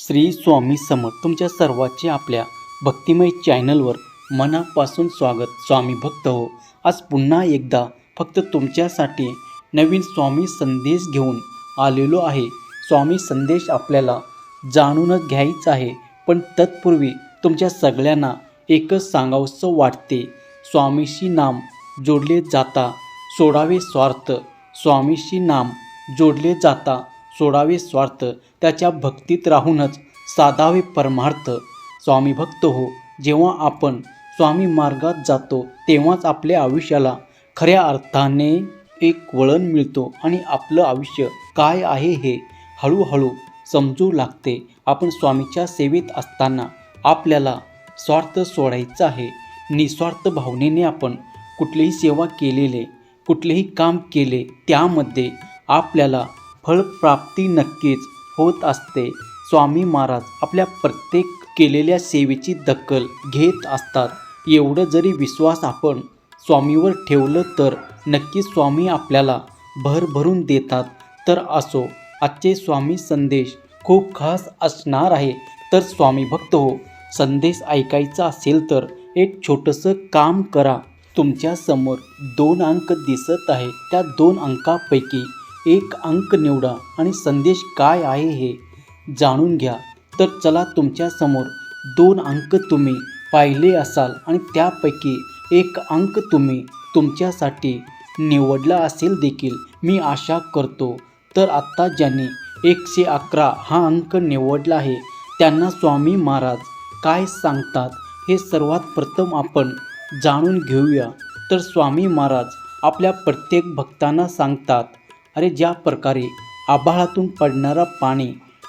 श्री स्वामी समर्थ तुमच्या सर्वांचे आपल्या भक्तिमय चॅनलवर मनापासून स्वागत. स्वामी भक्त हो, आज पुन्हा एकदा फक्त तुमच्यासाठी नवीन स्वामी संदेश घेऊन आलेलो आहे. स्वामी संदेश आपल्याला जाणूनच घ्यायचा आहे, पण तत्पूर्वी तुमच्या सगळ्यांना एकच सांगावंसं वाटते. स्वामीशी नाम जोडले जाता सोडावे स्वार्थ. स्वामीशी नाम जोडले जाता सोडावे स्वार्थ. त्याच्या भक्तीत राहूनच साधावे परमार्थ. स्वामी भक्त हो, जेव्हा आपण स्वामी मार्गात जातो तेव्हाच आपल्या आयुष्याला खऱ्या अर्थाने एक वळण मिळतो आणि आपलं आयुष्य काय आहे हे हळूहळू समजू लागते. आपण स्वामीच्या सेवेत असताना आपल्याला स्वार्थ सोडायचा आहे. निस्वार्थ भावनेने आपण कुठलीही सेवा केलेले, कुठलेही काम केले त्यामध्ये आपल्याला फळप्राप्ती नक्कीच होत असते. स्वामी महाराज आपल्या प्रत्येक केलेल्या सेवेची दखल घेत असतात. एवढं जरी विश्वास आपण स्वामीवर ठेवलं तर नक्कीच स्वामी आपल्याला भरभरून देतात. तर असो, आजचे स्वामी संदेश खूप खास असणार आहे. तर स्वामी भक्त हो, संदेश ऐकायचा असेल तर एक छोटंसं काम करा. तुमच्या समोर 2 अंक दिसत आहे. त्या 2 अंकापैकी एक अंक निवडा आणि संदेश काय आहे हे जाणून घ्या. तर चला, तुमच्या समोर 2 अंक तुम्ही पाहिले असाल आणि त्यापैकी एक अंक तुम्ही तुमच्यासाठी निवडला असेल देखील, मी आशा करतो. तर आत्ता ज्यांनी 111 हा अंक निवडला आहे त्यांना स्वामी महाराज काय सांगतात हे सर्वात प्रथम आपण जाणून घेऊया. तर स्वामी महाराज आपल्या प्रत्येक भक्तांना सांगतात, अरे ज्या प्रकारे आभाळातून पडणारा पाणी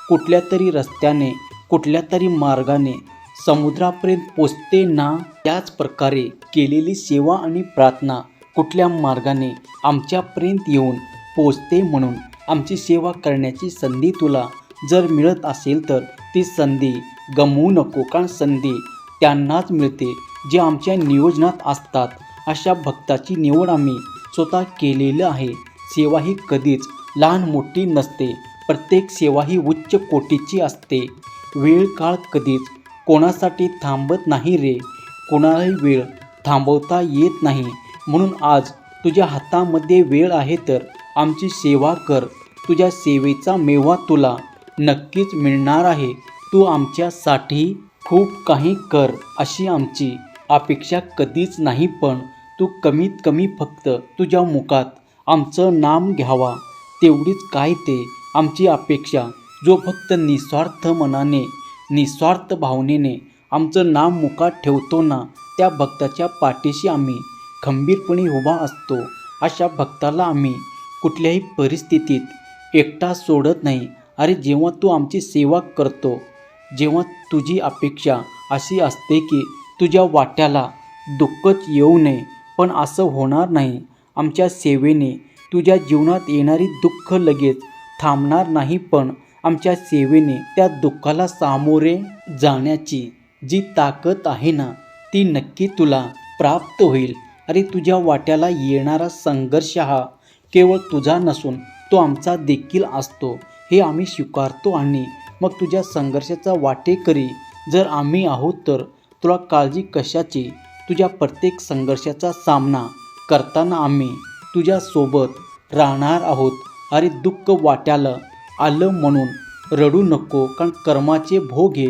कुठल्या तरी रस्त्याने, कुठल्या तरी मार्गाने समुद्रापर्यंत पोचते ना, त्याच प्रकारे केलेली सेवा आणि प्रार्थना कुठल्या मार्गाने आमच्यापर्यंत येऊन पोचते. म्हणून आमची सेवा करण्याची संधी तुला जर मिळत असेल तर ती संधी गमवू नको, कारण संधी त्यांनाच मिळते जे आमच्या नियोजनात असतात. अशा भक्ताची निवड आम्ही स्वतः केलेलं आहे. सेवा ही कधीच लहान मोठी नसते. प्रत्येक सेवा ही उच्च कोटीची असते. वेळ काळ कधीच कोणासाठी थांबत नाही रे. कोणालाही वेळ थांबवता येत नाही. म्हणून आज तुझ्या हातामध्ये वेळ आहे तर आमची सेवा कर. तुझ्या सेवेचा मेवा तुला नक्कीच मिळणार आहे. तू आमच्यासाठी खूप काही कर अशी आमची अपेक्षा कधीच नाही, पण तू कमीत कमी फक्त तुझ्या मुखात आमचं नाम घ्यावा, तेवढीच काय ते आमची अपेक्षा. जो भक्त निस्वार्थ मनाने, निस्वार्थ भावनेने आमचं नाम मुखात ठेवतो ना, त्या भक्ताच्या पाठीशी आम्ही खंबीरपणे उभा असतो. अशा भक्ताला आम्ही कुठल्याही परिस्थितीत एकटा सोडत नाही. अरे जेव्हा तू आमची सेवा करतो, जेव्हा तुझी अपेक्षा अशी असते की तुझ्या वाट्याला दुःखच येऊ नये, पण असं होणार नाही. आमच्या सेवेने तुझ्या जीवनात येणारी दुःख लगेच थांबणार नाही, पण आमच्या सेवेने त्या दुःखाला सामोरे जाण्याची जी ताकद आहे ना, ती नक्की तुला प्राप्त होईल. अरे तुझ्या वाट्याला येणारा संघर्ष हा केवळ तुझा नसून तो आमचा देखील असतो, हे आम्ही स्वीकारतो. आणि मग तुझ्या संघर्षाचा वाटेकरी जर आम्ही आहोत तर तुला काळजी कशाची. तुझ्या प्रत्येक संघर्षाचा सामना करताना आम्ही तुझ्यासोबत राहणार आहोत. अरे दुःख वाट्याला आलं म्हणून रडू नको, कारण कर्माचे भोग हे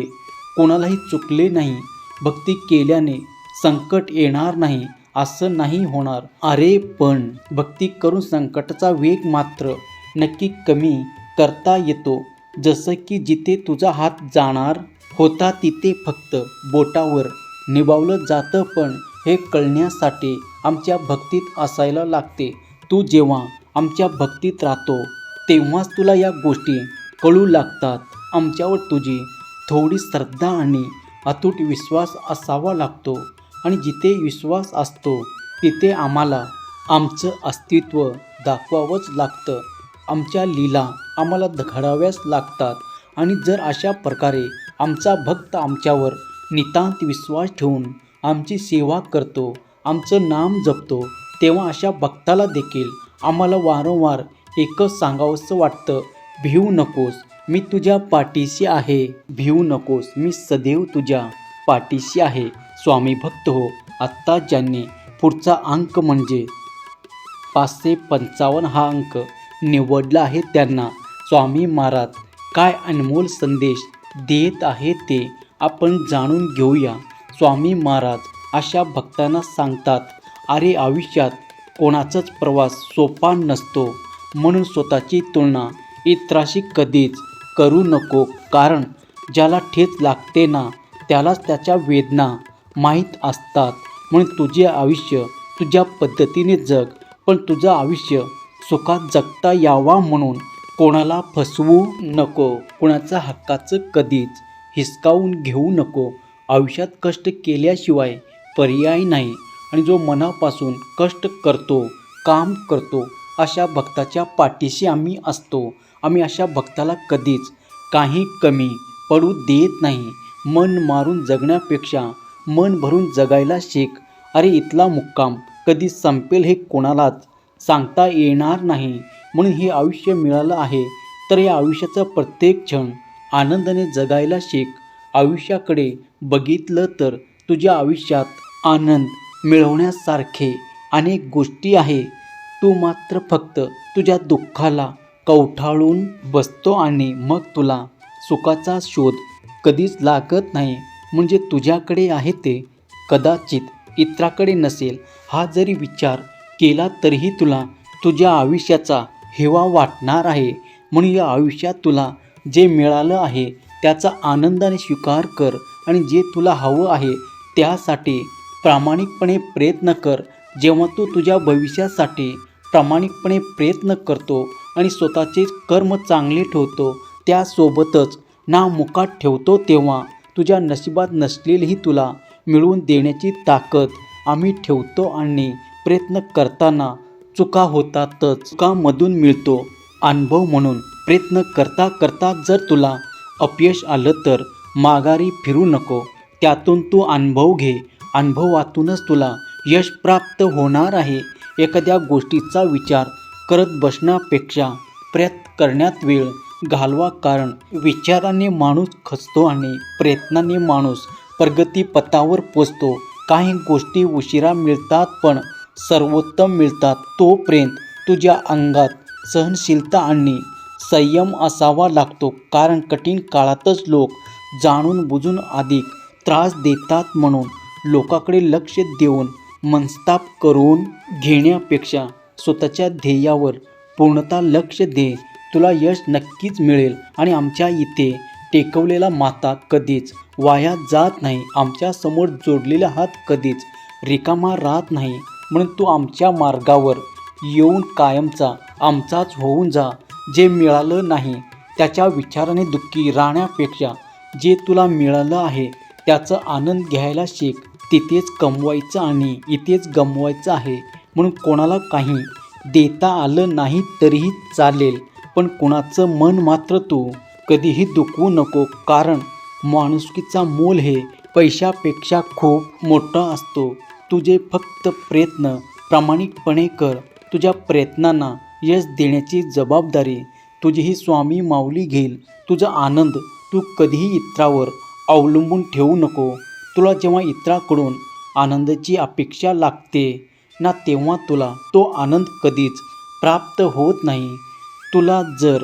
कोणालाही चुकले नाही. भक्ती केल्याने संकट येणार नाही असं नाही होणार. अरे पण भक्ती करून संकटाचा वेग मात्र नक्की कमी करता येतो. जसं की जिथे तुझा हात जाणार होता तिथे फक्त बोटावर निभावलं जातं, पण हे कळण्यासाठी आमच्या भक्तीत असायला लागते. तू जेव्हा आमच्या भक्तीत राहतो तेव्हाच तुला या गोष्टी कळू लागतात. आमच्यावर तुझी थोडी श्रद्धा आणि अतूट विश्वास असावा लागतो, आणि जिथे विश्वास असतो तिथे आम्हाला आमचं अस्तित्व दाखवावंच लागतं. आमच्या लीला आम्हाला घडाव्याच लागतात. आणि जर अशा प्रकारे आमचा भक्त आमच्यावर नितांत विश्वास ठेवून आमची सेवा करतो, आमचं नाम जपतो, तेव्हा अशा भक्ताला देखील आम्हाला वारंवार एकच सांगावंसं वाटतं, भिवू नकोस. मी तुझ्या पाठीशी आहे, भिवू नकोस, मी सदैव तुझ्या पाठीशी आहे. स्वामी भक्त हो. आत्ता ज्यांनी पुढचा अंक म्हणजे 555 हा अंक निवडला आहे त्यांना स्वामी महाराज काय अनमोल संदेश देत आहे ते आपण जाणून घेऊया. स्वामी महाराज अशा भक्तांना सांगतात, अरे आयुष्यात कोणाचाच प्रवास सोपा नसतो, म्हणून स्वतःची तुलना इतराशी कधीच करू नको. कारण ज्याला ठेच लागते ना त्यालाच त्याच्या वेदना माहीत असतात. म्हणून तुझे आयुष्य तुझ्या पद्धतीने जग, पण तुझं आयुष्य सुखात जगता यावा म्हणून कोणाला फसवू नको, कोणाचा हक्काचं कधीच हिसकावून घेऊ नको. आयुष्यात कष्ट केल्याशिवाय पर्याय नाही आणि जो मनापासून कष्ट करतो, काम करतो, अशा भक्ताच्या पाठीशी आम्ही असतो. आम्ही अशा भक्ताला कधीच काही कमी पडू देत नाही. मन मारून जगण्यापेक्षा मन भरून जगायला शिक. अरे इथला मुक्काम कधी संपेल हे कोणालाच सांगता येणार नाही. म्हणून हे आयुष्य मिळालं आहे तर या आयुष्याचा प्रत्येक क्षण आनंदाने जगायला शिक. आयुष्याकडे बघितलं तर तुझ्या आयुष्यात आनंद मिळवण्यासारखे अनेक गोष्टी आहे. तू मात्र फक्त तुझ्या दुःखाला कवटाळून बसतो आणि मग तुला सुखाचा शोध कधीच लागत नाही. म्हणजे तुझ्याकडे आहे ते कदाचित इतराकडे नसेल. हा जरी विचार केला तरीही तुला तुझ्या आयुष्याचा हेवा वाटणार आहे. म्हणून या आयुष्यात तुला जे मिळालं आहे त्याचा आनंदाने स्वीकार कर आणि जे तुला हवं आहे त्यासाठी प्रामाणिकपणे प्रयत्न कर. जेव्हा तू तुझ्या भविष्यासाठी प्रामाणिकपणे प्रयत्न करतो आणि स्वतःचे कर्म चांगले ठेवतो, त्यासोबतच नामुखात ठेवतो, तेव्हा तुझ्या नशिबात नसलेलीही तुला मिळवून देण्याची ताकद आम्ही ठेवतो. आणि प्रयत्न करताना चुका होतातच, चुकांमधून मिळतो अनुभव. म्हणून प्रयत्न करता करता जर तुला अपयश आलं तर माघारी फिरू नको, त्यातून तू अनुभव घे. अनुभवातूनच तुला यश प्राप्त होणार आहे. एखाद्या गोष्टीचा विचार करत बसण्यापेक्षा प्रयत्न करण्यात वेळ घालवा, कारण विचाराने माणूस खचतो आणि प्रयत्नाने माणूस प्रगतीपथावर पोचतो. काही गोष्टी उशिरा मिळतात पण सर्वोत्तम मिळतात. तोपर्यंत तुझ्या अंगात सहनशीलता आणि संयम असावा लागतो, कारण कठीण काळातच लोक जाणून बुजून अधिक त्रास देतात. म्हणून लोकांकडे लक्ष देऊन मनस्ताप करून घेण्यापेक्षा स्वतःच्या ध्येयावर पूर्णतः लक्ष दे. तुला यश नक्कीच मिळेल आणि आमच्या इथे टेकवलेला माता कधीच वाया जात नाही. आमच्या समोर जोडलेला हात कधीच रिकामा राहत नाही. म्हणून तू आमच्या मार्गावर येऊन कायमचा आमचाच होऊन जा. जे मिळालं नाही त्याच्या विचाराने दुःखी राहण्यापेक्षा जे तुला मिळालं आहे त्याचा आनंद घ्यायला शिक. तिथेच कमवायचं आणि इथेच गमवायचं आहे. म्हणून कोणाला काही देता आलं नाही तरीही चालेल, पण कोणाचं मन मात्र तू कधीही दुखवू नको, कारण माणुसकीचा मोल हे पैशापेक्षा खूप मोठा असतो. तुझे फक्त प्रयत्न प्रामाणिकपणे कर. तुझ्या प्रयत्नांना यश देण्याची जबाबदारी तुझी ही स्वामी माऊली घेईल. तुझा आनंद तू कधीही इतरावर अवलंबून ठेवू नको. तुला जेव्हा इतराकडून आनंदाची अपेक्षा लागते ना तेव्हा तुला तो आनंद कधीच प्राप्त होत नाही. तुला जर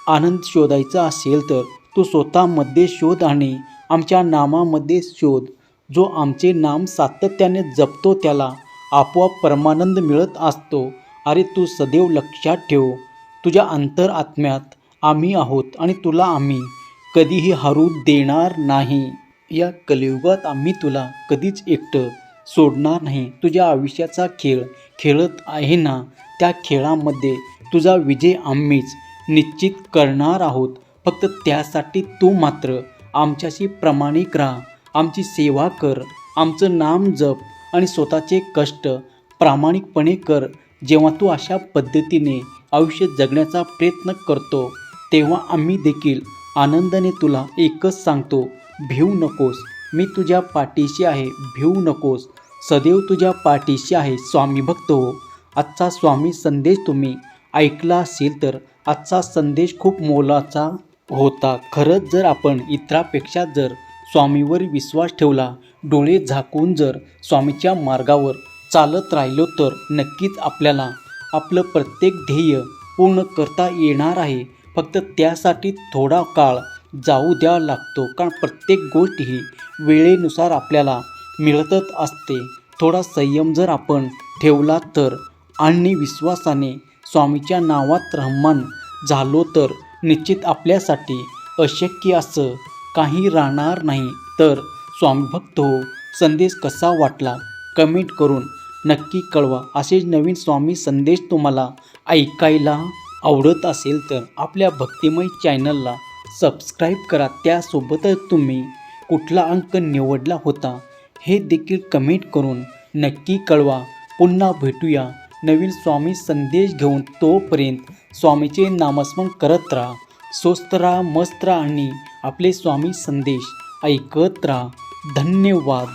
आनंद शोधायचा असेल तर तू स्वतःमध्ये शोध आणि आमच्या नामामध्ये शोध. जो आमचे नाम सातत्याने जपतो त्याला आपोआप परमानंद मिळत असतो. अरे तू सदैव लक्षात ठेव, तुझ्या अंतरात्म्यात आम्ही आहोत आणि तुला आम्ही कधीही हरू देणार नाही. या कलियुगात आम्ही तुला कधीच एकटं सोडणार नाही. तुझ्या आयुष्याचा खेळ खेळत आहे ना, त्या खेळामध्ये तुझा विजय आम्हीच निश्चित करणार आहोत. फक्त त्यासाठी तू मात्र आमच्याशी प्रामाणिक राहा, आमची सेवा कर, आमचं नाम जप आणि स्वतःचे कष्ट प्रामाणिकपणे कर. जेव्हा तू अशा पद्धतीने आयुष्य जगण्याचा प्रयत्न करतो तेव्हा आम्ही देखील आनंदाने तुला एकच सांगतो, भिवू नकोस, मी तुझ्या पाठीशी आहे, भिवू नकोस, सदैव तुझ्या पाठीशी आहे. स्वामी भक्त हो. आजचा स्वामी संदेश तुम्ही ऐकला असेल तर आजचा संदेश खूप मोलाचा होता. खरंच जर आपण इतरांपेक्षा जर स्वामीवर विश्वास ठेवला, डोळे झाकून जर स्वामीच्या मार्गावर चालत राहिलो तर नक्कीच आपल्याला आपलं प्रत्येक ध्येय पूर्ण करता येणार आहे. फक्त त्यासाठी थोडा काळ जाऊ द्यावा लागतो, कारण प्रत्येक गोष्ट ही वेळेनुसार आपल्याला मिळतच असते. थोडा संयम जर आपण ठेवला तर आणि विश्वासाने स्वामीच्या नावात रममान झालो तर निश्चित आपल्यासाठी अशक्य असं काही राहणार नाही. तर स्वामी भक्त हो, संदेश कसा वाटला कमेंट करून नक्की कळवा. असेच नवीन स्वामी संदेश तुम्हाला ऐकायला आवडत असेल तर आपल्या भक्तिमय चॅनलला सबस्क्राईब करा. त्यासोबतच तुम्ही कुठला अंक निवडला होता हे देखील कमेंट करून नक्की कळवा. पुन्हा भेटूया नवीन स्वामी संदेश घेऊन. तोपर्यंत स्वामीचे नामस्मरण करत राहा, स्वस्त राहा, मस्त राहा आणि आपले स्वामी संदेश ऐकत राहा. धन्यवाद.